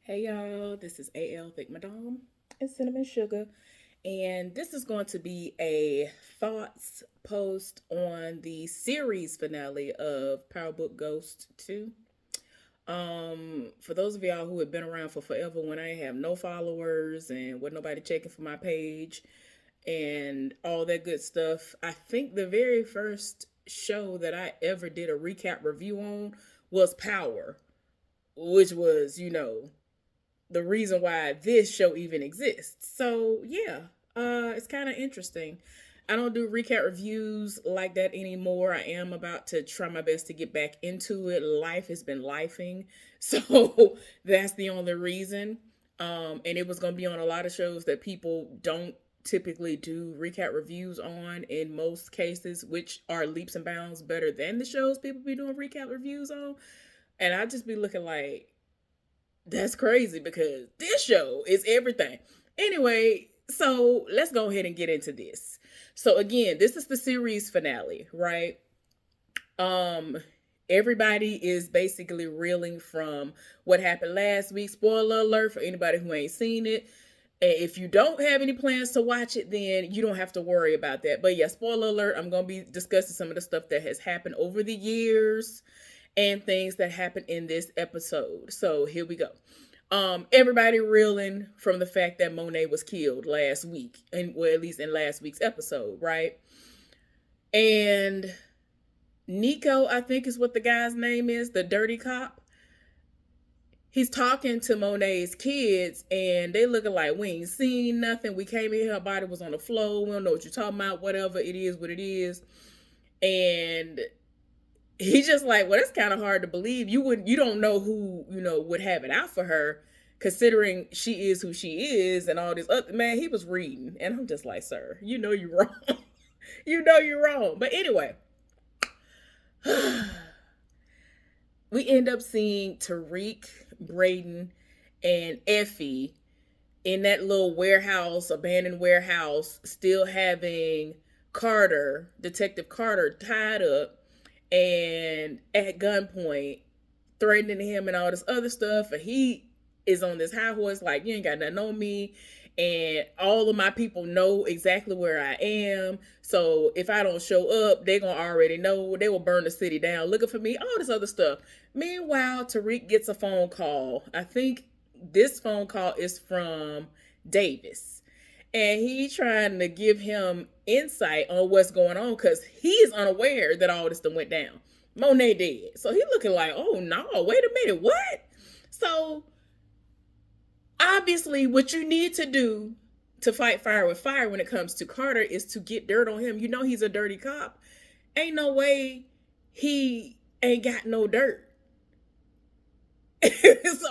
Hey y'all, this is AL Thick Madame and Cinnamon Sugar, and this is going to be a thoughts post on the series finale of Power Book Ghost 2. For those of y'all who have been around for forever when I have no followers and with nobody checking for my page and all that good stuff, I think the very first show that I ever did a recap review on was Power, which was, the reason why this show even exists. So yeah, it's kind of interesting. I don't do recap reviews like that anymore. I am about to try my best to get back into it. Life has been lifing, so that's the only reason. And it was gonna be on a lot of shows that people don't typically do recap reviews on in most cases, which are leaps and bounds better than the shows people be doing recap reviews on. And I just be looking like, that's crazy because this show is everything. Anyway, so let's go ahead and get into this. So again, this is the series finale, right? Um Everybody is basically reeling from what happened last week. Spoiler alert for anybody who ain't seen it. And if you don't have any plans to watch it, then you don't have to worry about that. But yeah, spoiler alert, I'm going to be discussing some of the stuff that has happened over the years and things that happened in this episode. So here we go. Everybody reeling from the fact that Monet was killed last week, and well, at least in last week's episode, right? And Nico, I think is what the guy's name is, the dirty cop. He's talking to Monet's kids, and they looking like, we ain't seen nothing. We came in here, her body was on the floor. We don't know what you're talking about. Whatever, it is what it is. And he's just like, well, that's kind of hard to believe. You don't know who, would have it out for her, considering she is who she is and all this other. Man, he was reading, and I'm just like, sir, you know you're wrong. You know you're wrong. But anyway, we end up seeing Tariq, Brayden, and Effie in that little warehouse, abandoned warehouse, still having Carter, Detective Carter, tied up and at gunpoint, threatening him and all this other stuff. And he is on this high horse, like, you ain't got nothing on me. And all of my people know exactly where I am. So if I don't show up, they're going to already know. They will burn the city down looking for me, all this other stuff. Meanwhile, Tariq gets a phone call. I think this phone call is from Davis. And he trying to give him insight on what's going on because he is unaware that all this went down. Monet dead. So he looking like, oh no, wait a minute, what? So obviously what you need to do to fight fire with fire when it comes to Carter is to get dirt on him. You know he's a dirty cop. Ain't no way he ain't got no dirt. So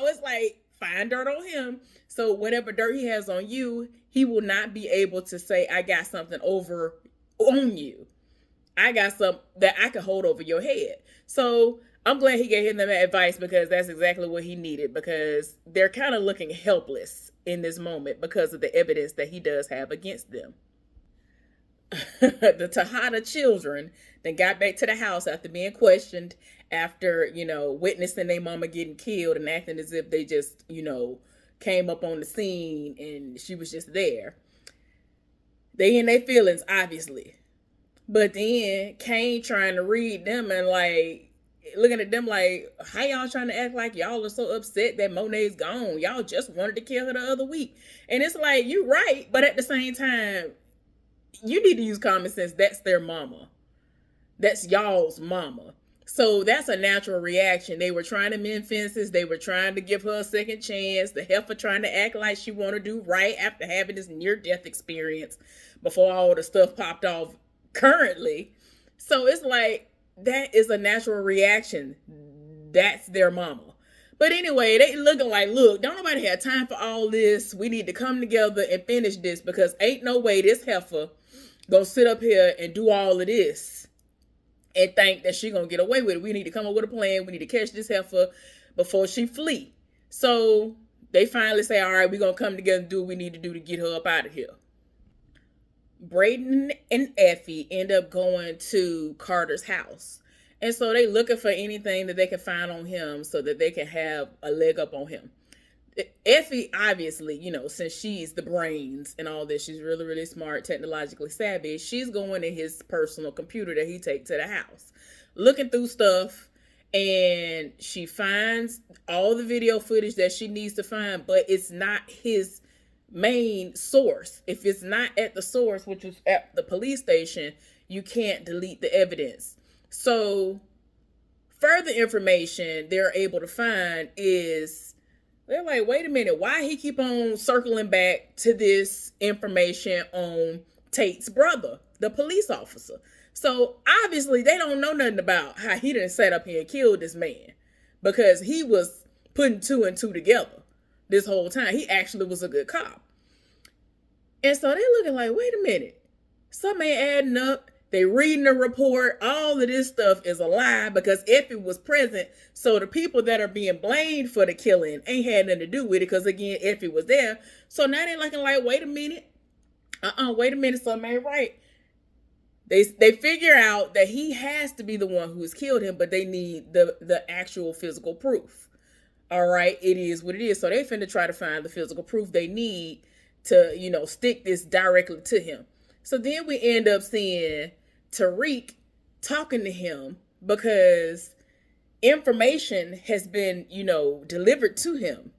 it's like, find dirt on him. So whatever dirt he has on you, he will not be able to say, I got something over on you. I got something that I can hold over your head. So I'm glad he gave him that advice because that's exactly what he needed, because they're kind of looking helpless in this moment because of the evidence that he does have against them. The Tejada children then got back to the house after being questioned, after, witnessing their mama getting killed and acting as if they just, came up on the scene and she was just there. They in their feelings, obviously. But then Kane trying to read them and like looking at them like, how y'all trying to act like y'all are so upset that Monet's gone? Y'all just wanted to kill her the other week. And it's like, you right, but at the same time, you need to use common sense. That's their mama. That's y'all's mama. So that's a natural reaction. They were trying to mend fences. They were trying to give her a second chance. The heifer trying to act like she want to do right after having this near-death experience before all the stuff popped off currently. So it's like, that is a natural reaction. That's their mama. But anyway, they looking like, look, don't nobody have time for all this. We need to come together and finish this because ain't no way this heifer gonna sit up here and do all of this and think that she gonna get away with it. We need to come up with a plan. We need to catch this heifer before she flee. So they finally say, all right, we're gonna come together and do what we need to do to get her up out of here. Brayden and Effie end up going to Carter's house. And so they looking for anything that they can find on him so that they can have a leg up on him. Effie, obviously, since she's the brains and all this, she's really, really smart, technologically savvy. She's going in his personal computer that he takes to the house, looking through stuff, and she finds all the video footage that she needs to find, but it's not his main source. If it's not at the source, which is at the police station, you can't delete the evidence. So further information they're able to find is, they're like, wait a minute, why he keep on circling back to this information on Tate's brother, the police officer? So obviously they don't know nothing about how he done sat up here and killed this man, because he was putting two and two together this whole time. He actually was a good cop. And so they're looking like, wait a minute, something ain't adding up. They reading the report. All of this stuff is a lie because Effie was present. So the people that are being blamed for the killing ain't had nothing to do with it, because again, Effie was there. So now they're looking like, wait a minute. Wait a minute, something ain't right. They figure out that he has to be the one who has killed him, but they need the actual physical proof. All right, it is what it is. So they finna try to find the physical proof they need to, stick this directly to him. So then we end up seeing Tariq talking to him because information has been, delivered to him.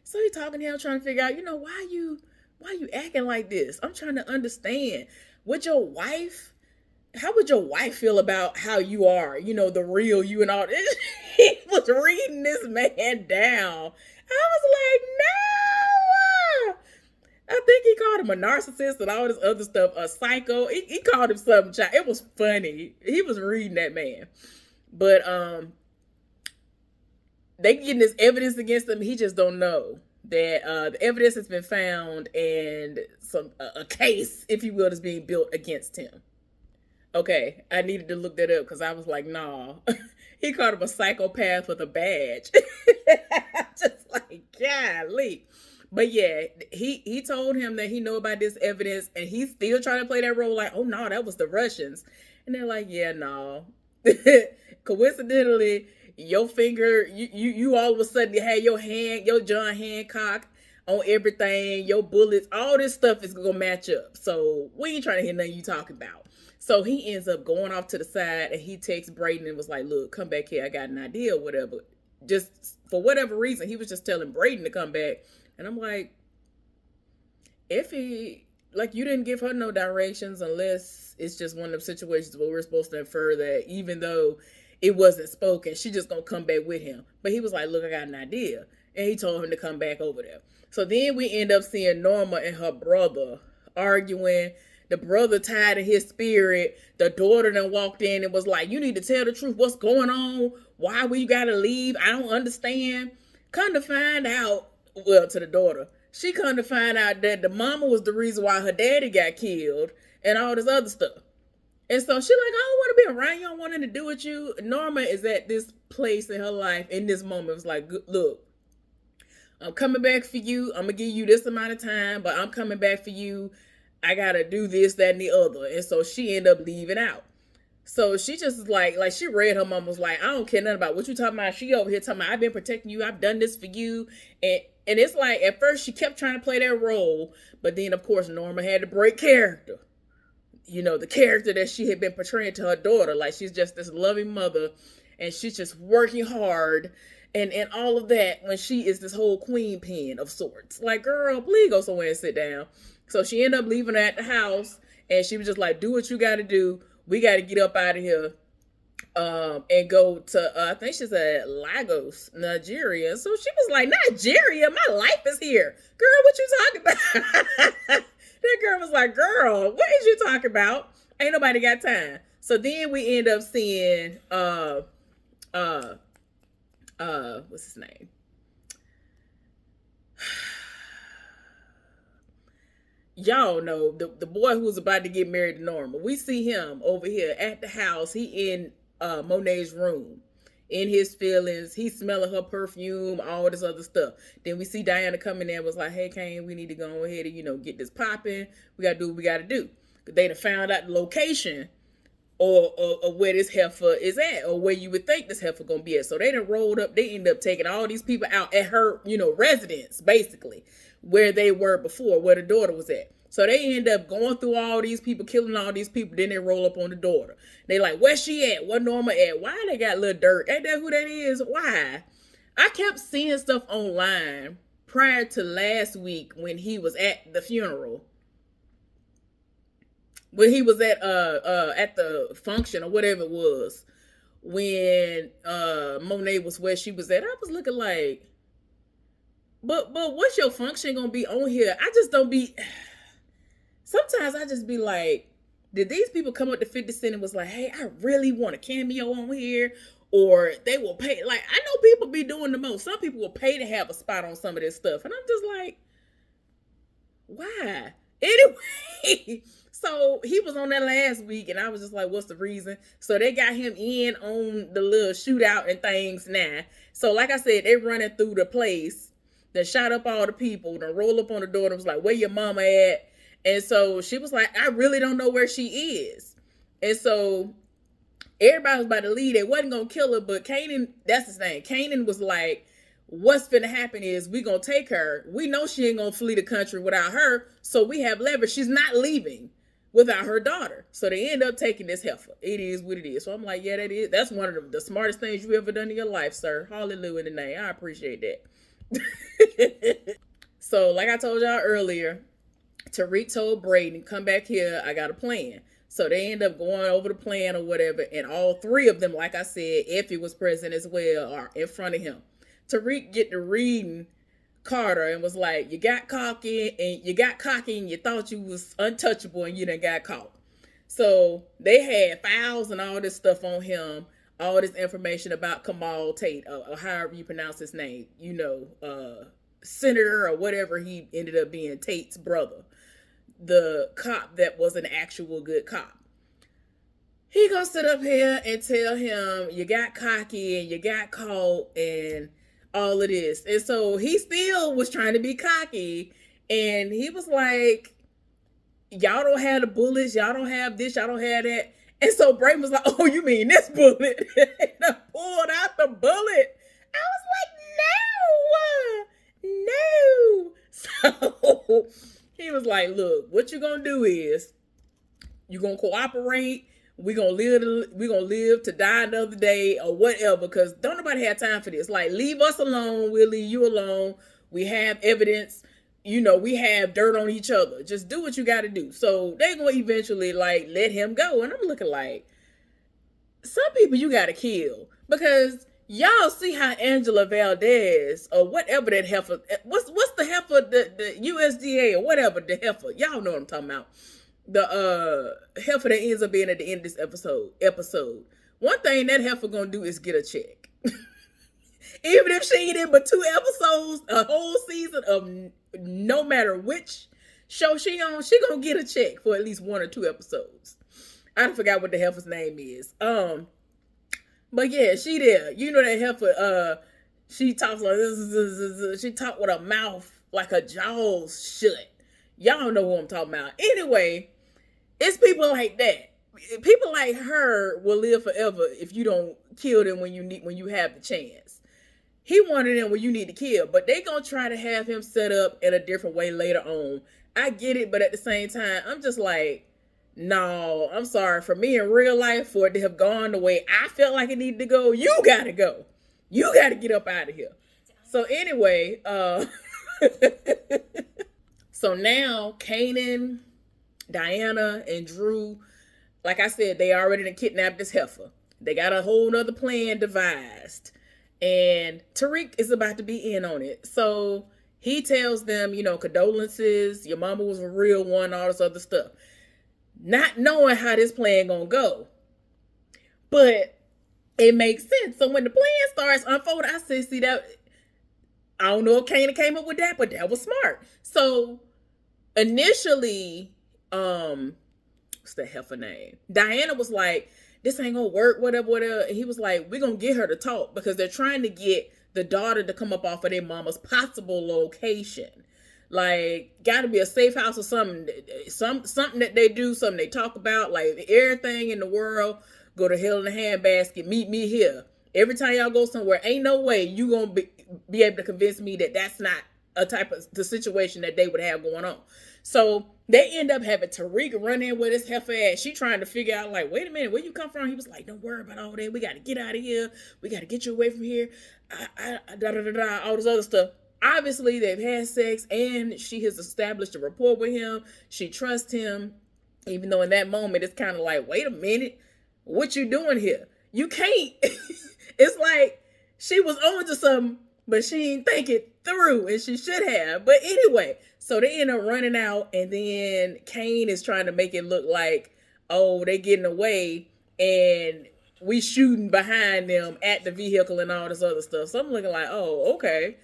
So he's talking to him, trying to figure out, why you acting like this? I'm trying to understand. How would your wife feel about how you are, the real you and all this? He was reading this man down. I was like, no. I think he called him a narcissist and all this other stuff, a psycho. He called him something. It was funny. He was reading that man. But they getting this evidence against him. He just don't know that the evidence has been found and a case, if you will, is being built against him. Okay, I needed to look that up because I was like, nah. He called him a psychopath with a badge. Just like, golly. But yeah, he told him that he know about this evidence, and he's still trying to play that role like, oh no, that was the Russians. And they're like, yeah, no. Coincidentally, your finger, you all of a sudden had your John Hancock on everything, your bullets, all this stuff is gonna match up. So we ain't trying to hear nothing you talking about. So he ends up going off to the side, and he texts Brayden and was like, look, come back here. I got an idea or whatever. Just for whatever reason, he was just telling Brayden to come back. And I'm like, you didn't give her no directions, unless it's just one of them situations where we're supposed to infer that even though it wasn't spoken, she just gonna come back with him. But he was like, look, I got an idea. And he told him to come back over there. So then we end up seeing Norma and her brother arguing. The brother tied to his spirit. The daughter then walked in and was like, you need to tell the truth. What's going on? Why we gotta leave? I don't understand. Come to find out, well, to the daughter, she come to find out that the mama was the reason why her daddy got killed and all this other stuff. And so she like, I don't want to be around you. I don't want nothing to do with you. Norma is at this place in her life in this moment. It's like, look, I'm coming back for you. I'm going to give you this amount of time, but I'm coming back for you. I got to do this, that, and the other. And so she ended up leaving out. So she just like she read her mom was like, I don't care nothing about what you talking about. She over here talking about, I've been protecting you. I've done this for you. And it's like, at first she kept trying to play that role. But then, of course, Norma had to break character. The character that she had been portraying to her daughter. Like, she's just this loving mother. And she's just working hard. And all of that when she is this whole queen pin of sorts. Like, girl, please go somewhere and sit down. So she ended up leaving her at the house. And she was just like, do what you got to do. We got to get up out of here and go to, I think she said Lagos, Nigeria. So she was like, Nigeria? My life is here. Girl, what you talking about? That girl was like, girl, what is you talking about? Ain't nobody got time. So then we end up seeing, what's his name? Y'all know the boy who was about to get married to Norma. We see him over here at the house. He in Monet's room, in his feelings. He's smelling her perfume, all this other stuff. Then we see Diana coming in and was like, hey, Kane, we need to go ahead and, get this popping. We got to do what we got to do. They done found out the location or where this heifer is at, or where you would think this heifer gonna be at. So they done rolled up. They ended up taking all these people out at her, residence, basically, where they were before, where the daughter was at. So they end up going through all these people, killing all these people. Then they roll up on the daughter. They like, where's she at? What Norma at? Why they got little dirt? Ain't that who that is? Why? I kept seeing stuff online prior to last week when he was at the funeral. When he was at the function or whatever it was, when Monet was where she was at, I was looking like, but what's your function gonna be on here? I just don't be. Sometimes I just be like, did these people come up to 50 Cent and was like, hey, I really want a cameo on here? Or they will pay. Like, I know people be doing the most. Some people will pay to have a spot on some of this stuff. And I'm just like, why? Anyway, so he was on that last week, and I was just like, what's the reason? So they got him in on the little shootout and things now. So like I said, they running through the place. They shot up all the people. Then roll up on the door and was like, where your mama at? And so she was like, I really don't know where she is. And so everybody was about to leave. They wasn't going to kill her, but Kanan, that's his name. Kanan was like, what's finna happen is we going to take her. We know she ain't going to flee the country without her, so we have leverage. She's not leaving without her daughter. So they end up taking this heifer. It is what it is. So I'm like, yeah, that's one of the smartest things you ever done in your life, sir. Hallelujah in the name. I appreciate that. So like I told y'all earlier, Tariq told Brayden, come back here, I got a plan. So they end up going over the plan or whatever, and all three of them, like I said, Effie was present as well, are in front of him. Tariq get to reading Carter and was like, you got cocky and you thought you was untouchable and you done got caught. So they had files and all this stuff on him, all this information about Kamal Tate, or however you pronounce his name, senator or whatever he ended up being, Tate's brother, the cop that was an actual good cop. He gonna sit up here and tell him you got cocky and you got caught and all of this. And so he still was trying to be cocky, and he was like, y'all don't have the bullets, y'all don't have this, y'all don't have that. And so Brayden was like, oh, you mean this bullet? And I pulled out the bullet. I was like, no. So he was like, look, what you gonna do is you gonna cooperate. We're gonna live to die another day or whatever, because don't nobody have time for this. Like, leave us alone, we'll leave you alone. We have evidence, we have dirt on each other. Just do what you gotta do. So they gonna eventually like let him go. And I'm looking like, some people you gotta kill, because y'all see how Angela Valdez or whatever that heifer, what's the heifer, the USDA or whatever the heifer, y'all know what I'm talking about. The heifer that ends up being at the end of this episode. One thing that heifer gonna do is get a check. Even if she ain't in but 2 episodes, a whole season of no matter which show she on, she gonna get a check for at least 1 or 2 episodes. I forgot what the heifer's name is. But yeah, she there. That heifer, she talks like this. She talk with her mouth like her jaws shut. Y'all know who I'm talking about. Anyway, it's people like that. People like her will live forever if you don't kill them when you have the chance. He wanted them when you need to kill, but they gonna try to have him set up in a different way later on. I get it, but at the same time, I'm just like, no, I'm sorry. For me in real life, for it to have gone the way I felt like it needed to go, you gotta go. You gotta get up out of here. So anyway, so now Kanan, Diana, and Drew, like I said, they already done kidnapped this heifer. They got a whole nother plan devised. And Tariq is about to be in on it. So he tells them, condolences, your mama was a real one, all this other stuff. Not knowing how this plan gonna go. But it makes sense. So when the plan starts unfolding, I said, see that, I don't know if Kanan came up with that, but that was smart. So initially, what's the heifer name? Diana was like, this ain't gonna work, whatever. And he was like, we're gonna get her to talk, because they're trying to get the daughter to come up off of their mama's possible location. Like, got to be a safe house or something. Something that they do, something they talk about. Like, everything in the world, go to hell in a handbasket. Meet me here. Every time y'all go somewhere, ain't no way you gonna be able to convince me that that's not a type of the situation that they would have going on. So they end up having Tariq run in with his heifer ass. She trying to figure out, like, wait a minute, where you come from? He was like, don't worry about all that. We got to get out of here. We got to get you away from here. All this other stuff. Obviously, they've had sex and she has established a rapport with him. She trusts him, even though in that moment it's kind of like, wait a minute, what you doing here? You can't. It's like she was on to something, but she didn't think it through, and she should have. But anyway, so they end up running out, and then Kane is trying to make it look like, oh, they getting away, and we shooting behind them at the vehicle and all this other stuff. So I'm looking like, oh, okay.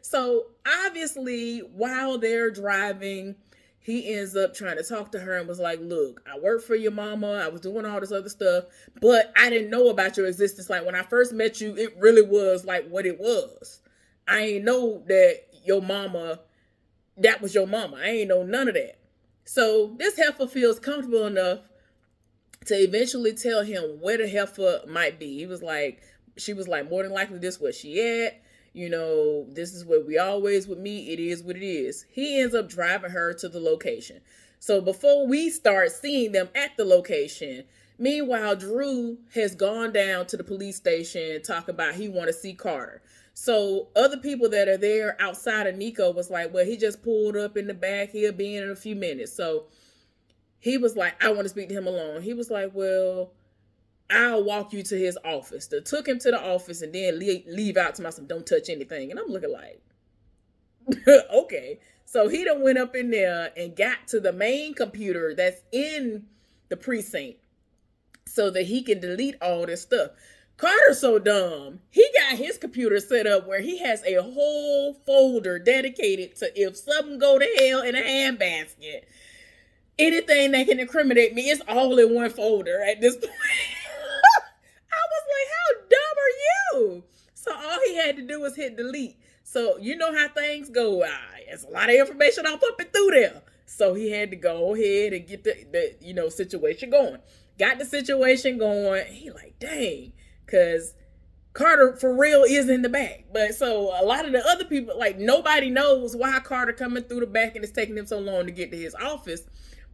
So obviously, while they're driving, he ends up trying to talk to her and was like, look, I work for your mama. I was doing all this other stuff, but I didn't know about your existence. Like, when I first met you, it really was like what it was. I ain't know that your mama, that was your mama. I ain't know none of that. So this heifer feels comfortable enough to eventually tell him where the heifer might be. She was like, more than likely this where she at. You know, this is where we always would meet. It is what it is. He ends up driving her to the location. So before we start seeing them at the location, meanwhile, Drew has gone down to the police station talking about he want to see Carter. So other people that are there outside of Nico was like, well, he just pulled up in the back. He'll be in a few minutes. So he was like, I want to speak to him alone. He was like, well, I'll walk you to his office. They took him to the office and then leave out to myself, don't touch anything. And I'm looking like, okay. So he done went up in there and got to the main computer that's in the precinct so that he can delete all this stuff. Carter's so dumb. He got his computer set up where he has a whole folder dedicated to if something go to hell in a handbasket, anything that can incriminate me, it's all in one folder at this point. I was like, how dumb are you? So all he had to do was hit delete. So you know how things go. There's a lot of information I'm pumping through there. So he had to go ahead and get the situation going. Got the situation going. He like, dang, because Carter for real is in the back. But so a lot of the other people, like, nobody knows why Carter coming through the back and it's taking him so long to get to his office.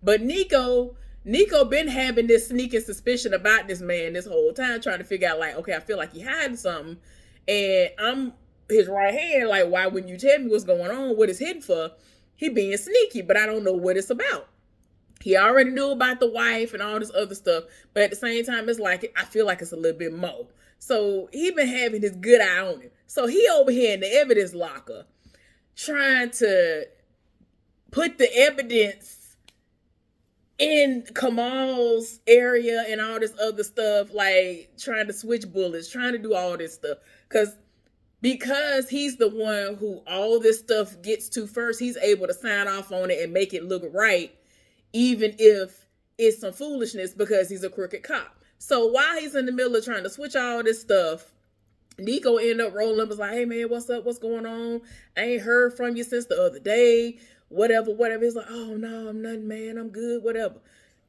But Nico been having this sneaking suspicion about this man this whole time, trying to figure out, like, okay, I feel like he hiding something, and I'm his right hand. Like, why wouldn't you tell me what's going on? What it's hidden for? He being sneaky, but I don't know what it's about. He already knew about the wife and all this other stuff, but at the same time, it's like, I feel like it's a little bit more. So he been having his good eye on him. So he over here in the evidence locker trying to put the evidence in Kamal's area and all this other stuff, like trying to switch bullets, trying to do all this stuff. Because he's the one who all this stuff gets to first, he's able to sign off on it and make it look right, even if it's some foolishness, because he's a crooked cop. So while he's in the middle of trying to switch all this stuff, Nico ended up rolling up, was like, hey man, what's up? What's going on? I ain't heard from you since the other day. Whatever. He's like, oh no, I'm nothing, man. I'm good, whatever.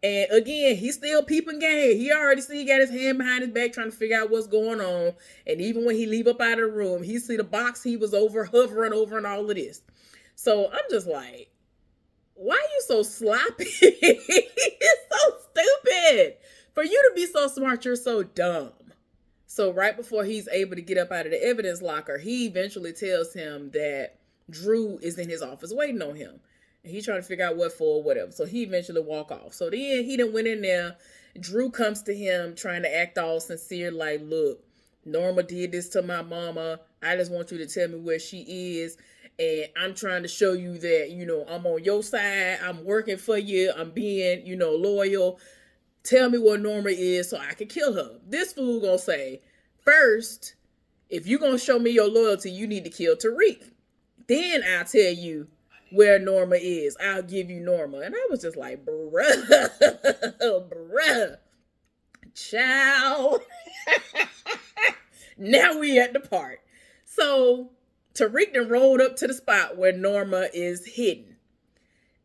And again, he's still peeping game. He already see he got his hand behind his back trying to figure out what's going on. And even when he leave up out of the room, he see the box he was hovering over and all of this. So I'm just like, why are you so sloppy? It's so stupid. For you to be so smart, you're so dumb. So right before he's able to get up out of the evidence locker, he eventually tells him that Drew is in his office waiting on him. And he's trying to figure out what for or whatever. So he eventually walk off. So then he done went in there. Drew comes to him trying to act all sincere, like, look, Norma did this to my mama. I just want you to tell me where she is. And I'm trying to show you that, I'm on your side. I'm working for you. I'm being, loyal. Tell me where Norma is so I can kill her. This fool gonna say, first, if you gonna show me your loyalty, you need to kill Tariq. Then I'll tell you where Norma is. I'll give you Norma. And I was just like, bruh, ciao. Now we at the part. So Tariq then rolled up to the spot where Norma is hidden.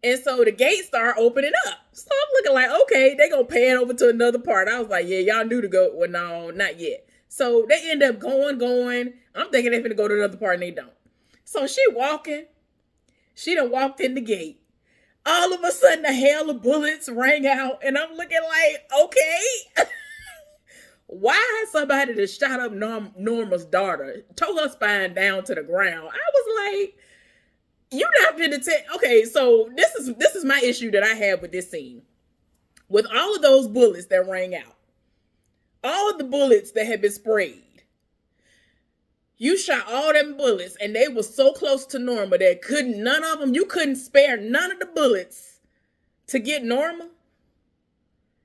And so the gates start opening up. So I'm looking like, okay, they gonna pan over to another part. I was like, yeah, y'all knew to go. Well, no, not yet. So they end up going. I'm thinking they're finna go to another part and they don't. So she walking. She done walked in the gate. All of a sudden, a hail of bullets rang out. And I'm looking like, okay. Why somebody that shot up Norma's daughter, tore her spine down to the ground? I was like, you're not gonna tell. Okay, so this is my issue that I have with this scene. With all of those bullets that rang out, all of the bullets that had been sprayed, you shot all them bullets, and they were so close to Norma that you couldn't spare none of the bullets to get Norma.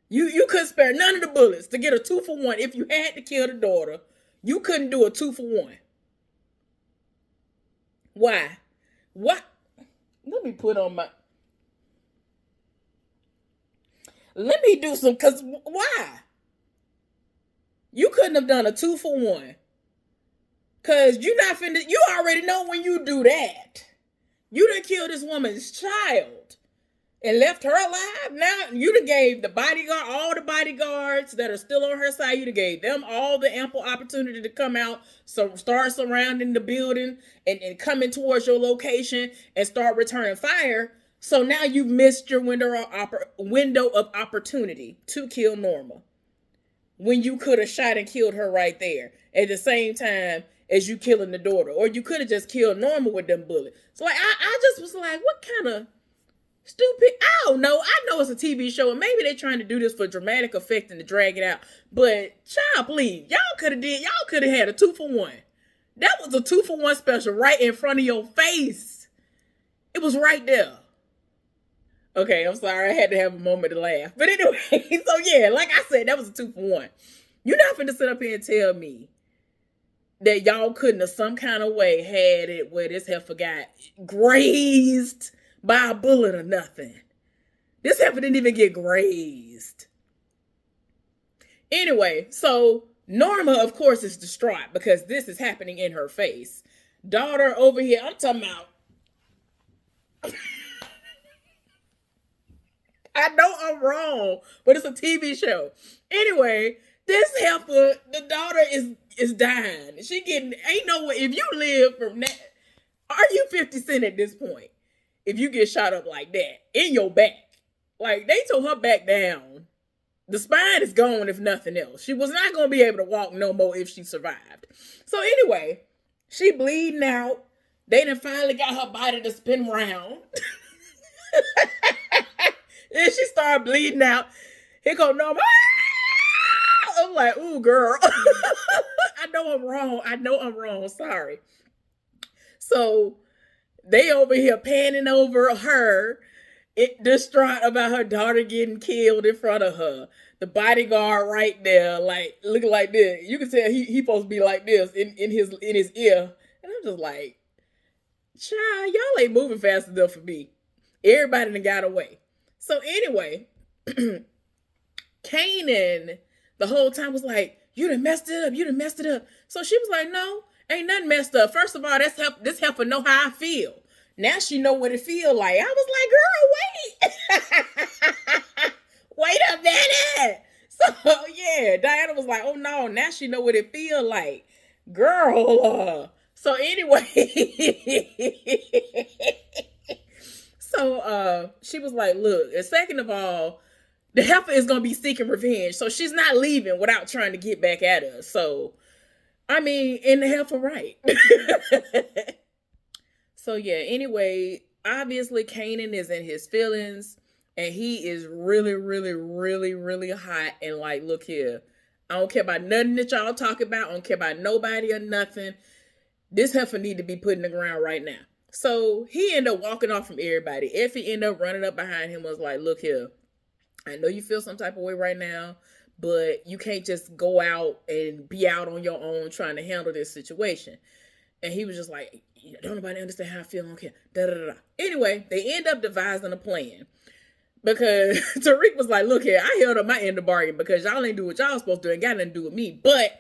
You couldn't spare none of the bullets to get a 2-for-1. If you had to kill the daughter, you couldn't do a 2-for-1. Why? What? Let me do some, because why? You couldn't have done a 2-for-1. Because you already know when you do that. You done killed this woman's child and left her alive. Now you done gave all the bodyguards that are still on her side, you done gave them all the ample opportunity to come out, so start surrounding the building and coming towards your location and start returning fire. So now you've missed your window of opportunity to kill Norma, when you could have shot and killed her right there at the same time as you killing the daughter. Or you could have just killed Norma with them bullets. So like I just was like, what kind of stupid, I don't know. I know it's a TV show and maybe they're trying to do this for dramatic effect and to drag it out. But child, please, y'all could have had a 2-for-1. That was a 2-for-1 special right in front of your face. It was right there. Okay, I'm sorry. I had to have a moment to laugh. But anyway, so yeah, like I said, that was a 2-for-1. You're not finna sit up here and tell me that y'all couldn't have some kind of way had it where this heifer got grazed by a bullet or nothing. This heifer didn't even get grazed. Anyway, so Norma, of course, is distraught because this is happening in her face. Daughter over here, I'm talking about. I know I'm wrong, but it's a TV show. Anyway, this heifer, the daughter is dying. She getting, ain't no way, if you live from that, are you 50 Cent at this point? If you get shot up like that, in your back. Like, they tore her back down. The spine is gone, if nothing else. She was not going to be able to walk no more if she survived. So anyway, she bleeding out. They done finally got her body to spin round. Then she started bleeding out. Here go Norma. I'm like, ooh, girl. I know I'm wrong. Sorry. So they over here panning over her, distraught about her daughter getting killed in front of her. The bodyguard right there, like looking like this. You can tell he supposed to be like this in his ear. And I'm just like, child, y'all ain't moving fast enough for me. Everybody done got away. So anyway, Kanan the whole time was like, you done messed it up. So she was like, no, ain't nothing messed up. First of all, this heifer know how I feel. Now she know what it feel like. I was like, girl, wait. Wait a minute. So yeah, Diana was like, oh no, now she know what it feel like. Girl. So anyway. So she was like, look, and second of all, the heifer is going to be seeking revenge. So she's not leaving without trying to get back at us. So, I mean, in the heifer right. So yeah, anyway, obviously Kanan is in his feelings and he is really, really, really, really hot. And like, look here, I don't care about nothing that y'all talk about. I don't care about nobody or nothing. This heifer need to be put in the ground right now. So he ended up walking off from everybody. Effie ended up running up behind him, was like, look here, I know you feel some type of way right now, but you can't just go out and be out on your own trying to handle this situation. And he was just like, don't nobody understand how I feel, I don't care. Da, da, da, da. Anyway, they end up devising a plan. Because Tariq was like, look here, I held up my end of the bargain because y'all ain't do what y'all supposed to do and got nothing to do with me. But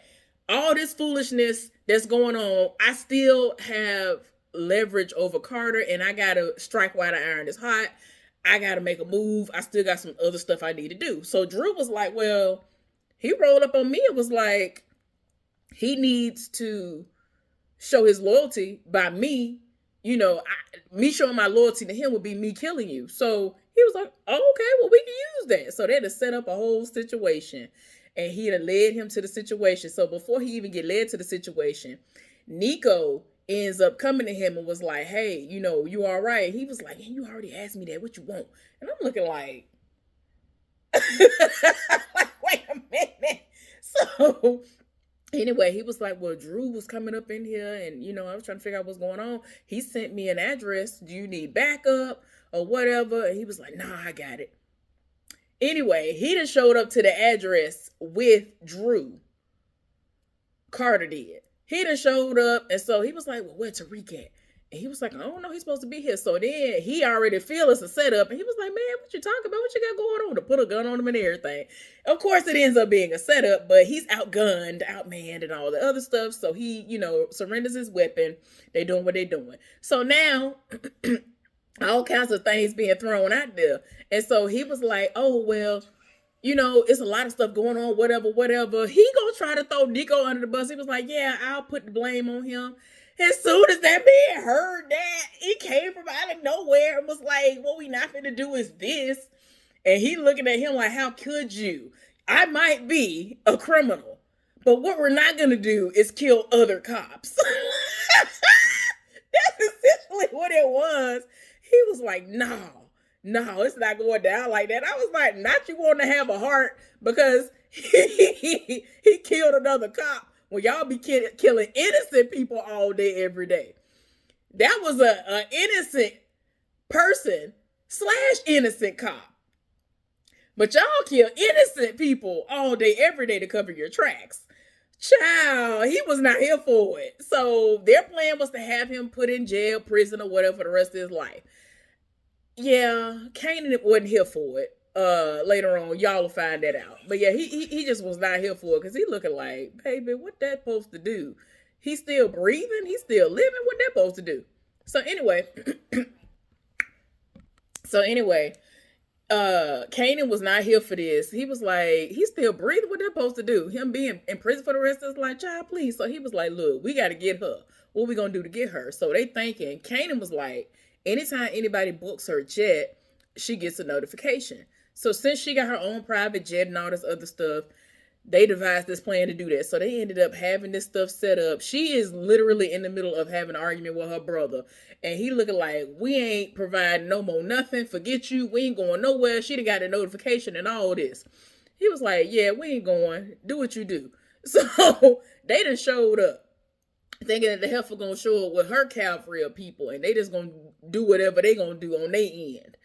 all this foolishness that's going on, I still have leverage over Carter, and I gotta strike while the iron is hot. I gotta make a move. I still got some other stuff I need to do. So Drew was like, well, he rolled up on me and was like, he needs to show his loyalty by me. Me showing my loyalty to him would be me killing you. So he was like, oh, okay, well, we can use that. So they had to set up a whole situation, and he had led him to the situation. So before he even get led to the situation, Nico ends up coming to him and was like, hey, you all right? He was like, yeah, you already asked me that. What you want? And I'm looking like, like, wait a minute. So anyway, he was like, well, Drew was coming up in here, and I was trying to figure out what's going on. He sent me an address. Do you need backup or whatever? And he was like, nah, I got it. Anyway, he just showed up to the address with Drew. Carter did. He just showed up, and so he was like, well, where Tariq at? And he was like, I don't know, he's supposed to be here. So then he already feel it's a setup, and he was like, man, what you talking about? What you got going on? To put a gun on him and everything. Of course, it ends up being a setup, but he's outgunned, outmanned, and all the other stuff. So he, surrenders his weapon. They doing what they doing. So now, all kinds of things being thrown out there. And so he was like, oh, well, it's a lot of stuff going on, whatever. He gonna try to throw Nico under the bus. He was like, yeah, I'll put the blame on him. As soon as that man heard that, he came from out of nowhere and was like, what we not finna do is this. And he looking at him like, how could you? I might be a criminal, but what we're not gonna do is kill other cops. That's essentially what it was. He was like, no, it's not going down like that. I was like, not you want to have a heart because he killed another cop. Well, y'all be killing innocent people all day, every day. That was a innocent person / innocent cop. But y'all kill innocent people all day, every day to cover your tracks. Child, he was not here for it. So their plan was to have him put in jail, prison, or whatever for the rest of his life. Yeah, Kanan wasn't here for it. Later on, y'all will find that out. But yeah, he just was not here for it because he looking like, baby, what that supposed to do? He's still breathing, he's still living. What that supposed to do? So anyway, Kanan was not here for this. He was like, he's still breathing. What that supposed to do? Him being in prison for the rest of his life, child, please. So he was like, look, we got to get her. What we gonna do to get her? So they thinking. Kanan was like, anytime anybody books her jet, she gets a notification. So since she got her own private jet and all this other stuff, they devised this plan to do that. So they ended up having this stuff set up. She is literally in the middle of having an argument with her brother. And he looking like, we ain't providing no more nothing. Forget you. We ain't going nowhere. She done got a notification and all this. He was like, yeah, we ain't going. Do what you do. So they done showed up, thinking that the heifer gonna show up with her cavalry of people. And they just gonna do whatever they gonna do on their end.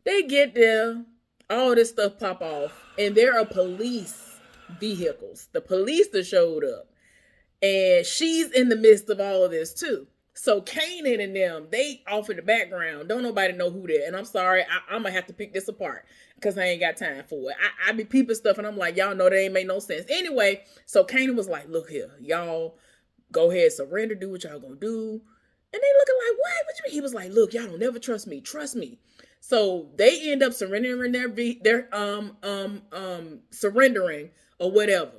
They get there. All this stuff pop off. And there are police vehicles. The police that showed up. And she's in the midst of all of this too. So Kanan and them, they off in the background. Don't nobody know who they're. And I'm sorry, I'm going to have to pick this apart because I ain't got time for it. I be peeping stuff and I'm like, y'all know that ain't make no sense. Anyway, so Kanan was like, look here, y'all go ahead, surrender, do what y'all gonna do. And they looking like, what? What you mean? He was like, look, y'all don't never trust me. Trust me. So they end up surrendering their surrendering or whatever.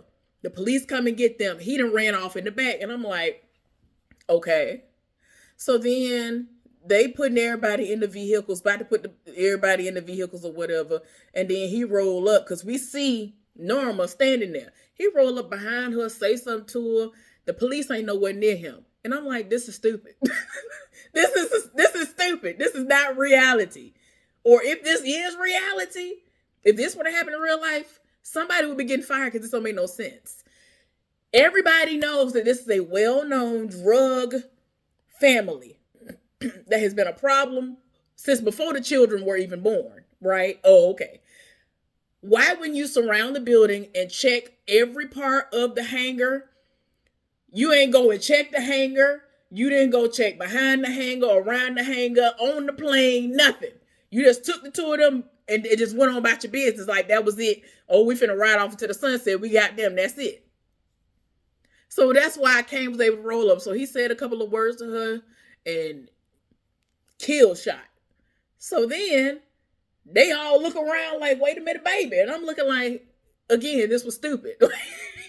The police come and get them. He done ran off in the back. And I'm like, okay. So then they putting everybody in the vehicles, about to put everybody in the vehicles or whatever. And then he roll up because we see Norma standing there. He roll up behind her, say something to her. The police ain't nowhere near him. And I'm like, this is stupid. This is stupid. This is not reality. Or if this is reality, if this would have happened in real life, somebody would be getting fired because this don't make no sense. Everybody knows that this is a well-known drug family that has been a problem since before the children were even born, right? Oh, okay. Why wouldn't you surround the building and check every part of the hangar? You ain't go and check the hangar. You didn't go check behind the hangar, around the hangar, on the plane, nothing. You just took the two of them and it just went on about your business like that was it. Oh, we finna ride off into the sunset. We got them. That's it. So that's why Kane was able to roll up. So he said a couple of words to her and kill shot. So then they all look around like, wait a minute, baby. And I'm looking like, again, this was stupid.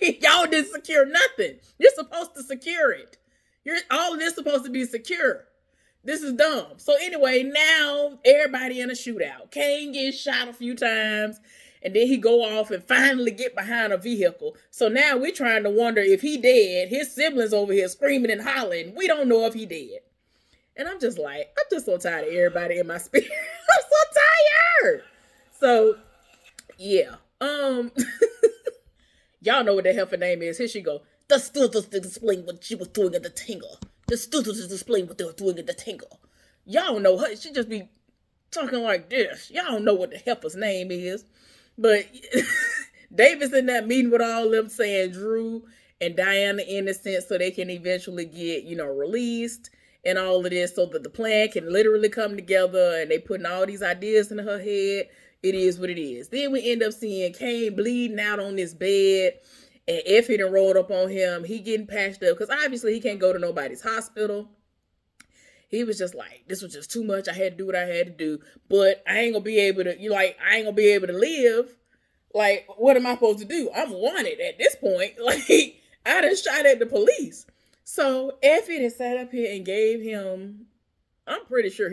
Y'all didn't secure nothing. You're supposed to secure it. All of this supposed to be secure. This is dumb. So anyway, now everybody in a shootout. Kane gets shot a few times, and then he go off and finally get behind a vehicle. So now we're trying to wonder if he dead. His siblings over here screaming and hollering. We don't know if he dead. And I'm just so tired of everybody in my spirit. I'm so tired. So yeah. Y'all know what the hell her name is. Here she go. The students explain what she was doing at the tingle. The students explain what they were doing at the tingle. Y'all know her. She just be talking like this. Y'all know what the helper's name is. But Davis in that meeting with all of them saying Drew and Diana innocent so they can eventually get, released and all of this so that the plan can literally come together, and they putting all these ideas in her head. It is what it is. Then we end up seeing Kane bleeding out on this bed, and Effie done rolled up on him. He getting patched up because obviously he can't go to nobody's hospital. He was just like, this was just too much. I had to do what I had to do, but I ain't gonna be able to. I ain't gonna be able to live. Like, what am I supposed to do? I'm wanted at this point. Like, I done shot at the police. So Effie done sat up here and gave him, I'm pretty sure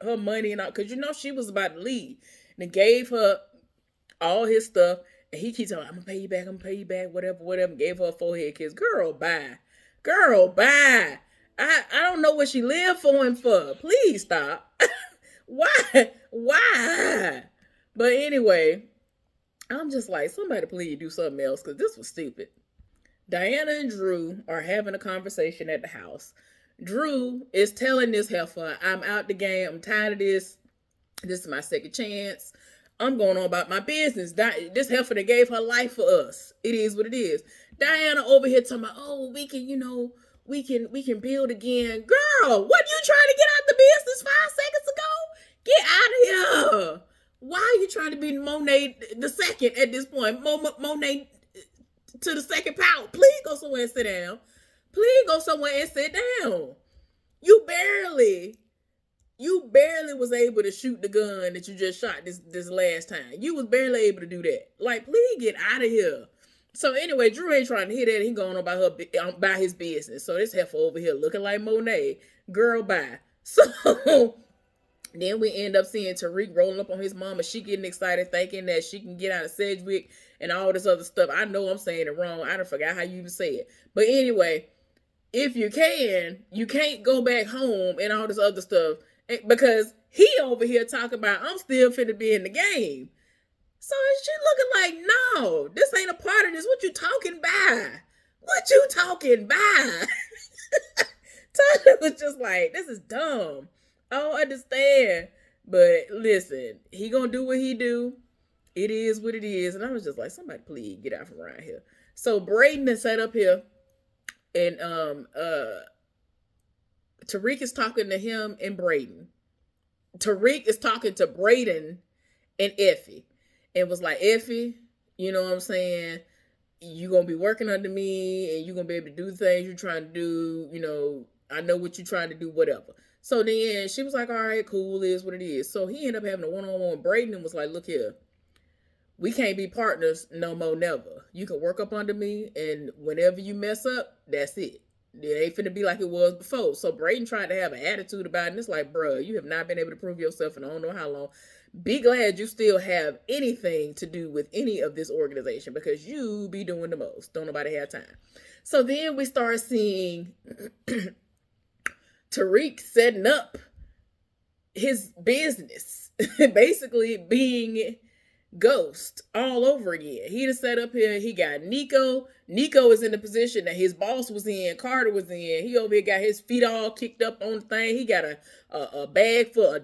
her money and all, because she was about to leave. And gave her all his stuff, and he keeps telling her, I'm gonna pay you back, whatever. Gave her a forehead kiss. Girl, bye. I don't know what she lived for him for. Please stop. Why? But anyway, I'm just like, somebody please do something else, because this was stupid. Diana and Drew are having a conversation at the house. Drew is telling this heifer, I'm out the game. I'm tired of this. This is my second chance. I'm going on about my business. This heifer that gave her life for us. It is what it is. Diana over here talking about, oh, we can build again. Girl, what you trying to get out the business 5 seconds ago? Get out of here. Why are you trying to be Monet the second at this point? Monet to the second power. Please go somewhere and sit down. You barely was able to shoot the gun that you just shot this last time. You was barely able to do that. Like, please get out of here. So anyway, Drew ain't trying to hear that. He going about his business. So this heifer over here looking like Monet. Girl, bye. So then we end up seeing Tariq rolling up on his mama. She getting excited, thinking that she can get out of Sedgwick and all this other stuff. I know I'm saying it wrong. I don't forgot how you even say it. But anyway, if you can't go back home and all this other stuff, because he over here talking about, I'm still finna be in the game. So she looking like, no, this ain't a part of this. What you talking about? Tyler was just like, this is dumb. I don't understand. But listen, he gonna do what he do. It is what it is. And I was just like, somebody please get out from around here. So Braden is set up here, and Tariq is talking to him and Braden. Tariq is talking to Braden and Effie, and was like, Effie, you know what I'm saying? You gonna be working under me, and you gonna be able to do the things you're trying to do. I know what you're trying to do, whatever. So then she was like, all right, cool, is what it is. So he ended up having a one-on-one with Braden and was like, look here, we can't be partners no more, never. You can work up under me, and whenever you mess up, that's it. It ain't finna be like it was before. So Braden tried to have an attitude about it, and it's like, bruh, you have not been able to prove yourself in I don't know how long. Be glad you still have anything to do with any of this organization, because you be doing the most. Don't nobody have time. So then we start seeing Tariq setting up his business, basically being Ghost all over again. He just set up here. He got Nico. Nico is in the position that his boss was in. Carter was in. He over here got his feet all kicked up on the thing. He got a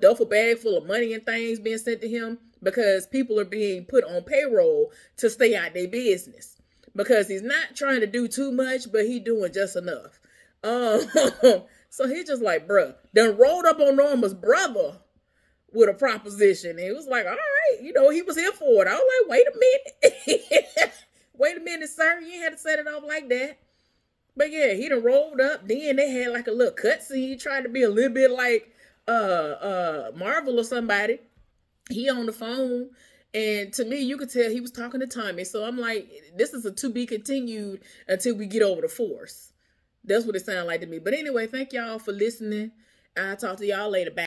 duffel bag full of money and things being sent to him because people are being put on payroll to stay out their business, because he's not trying to do too much, but he doing just enough. So he just like, bruh, done rolled up on Norma's brother with a proposition. And it was like, all right, he was here for it. I was like, wait a minute. Wait a minute, sir. You ain't had to set it off like that. But yeah, he done rolled up. Then they had like a little cutscene trying to be a little bit like Marvel or somebody. He on the phone, and to me you could tell he was talking to Tommy. So I'm like, this is a to be continued until we get over the Force. That's what it sounded like to me. But anyway, thank y'all for listening. I'll talk to y'all later. Bye.